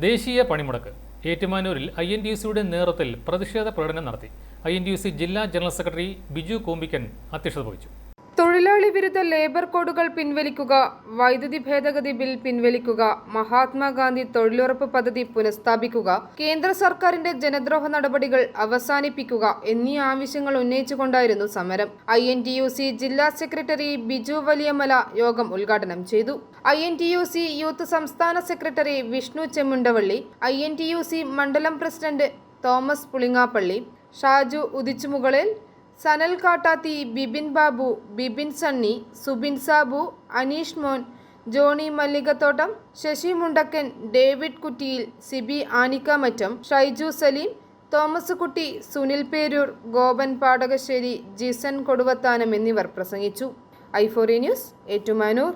ദേശീയ പണിമുടക്ക് ഏറ്റുമാനൂരിൽ INTUC-യുടെ നേതൃത്വത്തിൽ പ്രതിഷേധ പ്രകടനം നടത്തി. INTUC ജില്ലാ ജനറൽ സെക്രട്ടറി ബിജു കോമ്പിക്കൻ അധ്യക്ഷത വഹിച്ചു. തൊഴിലാളി വിരുദ്ധ ലേബർ കോഡുകൾ പിൻവലിക്കുക, വൈദ്യുതി ഭേദഗതി ബിൽ പിൻവലിക്കുക, മഹാത്മാഗാന്ധി തൊഴിലുറപ്പ് പദ്ധതി പുനഃസ്ഥാപിക്കുക, കേന്ദ്ര സർക്കാരിന്റെ ജനദ്രോഹ നടപടികൾ അവസാനിപ്പിക്കുക എന്നീ ആവശ്യങ്ങൾ ഉന്നയിച്ചുകൊണ്ടായിരുന്നു സമരം. INTUC ജില്ലാ സെക്രട്ടറി ബിജു വലിയമല യോഗം ഉദ്ഘാടനം ചെയ്തു. INTUC യൂത്ത് സംസ്ഥാന സെക്രട്ടറി വിഷ്ണു ചെമ്മുണ്ടവള്ളി, INTUC മണ്ഡലം പ്രസിഡന്റ് തോമസ് പുളിങ്ങാപ്പള്ളി, ഷാജു ഉദിച്ചുമുകളിൽ, സനൽ കാട്ടാത്തി, ബിബിൻ ബാബു, ബിബിൻ സണ്ണി, സുബിൻ സാബു, അനീഷ് മോൻ, ജോണി മല്ലികത്തോട്ടം, ശശി മുണ്ടക്കൻ, ഡേവിഡ് കുറ്റിയിൽ, സിബി ആനിക്കാമറ്റം, ഷൈജു സലീം, തോമസ് കുട്ടി, സുനിൽ പേരൂർ, ഗോപൻ പാടകശ്ശേരി, ജിസൻ കൊടുവത്താനം എന്നിവർ പ്രസംഗിച്ചു. i4A news, Ettumanoor.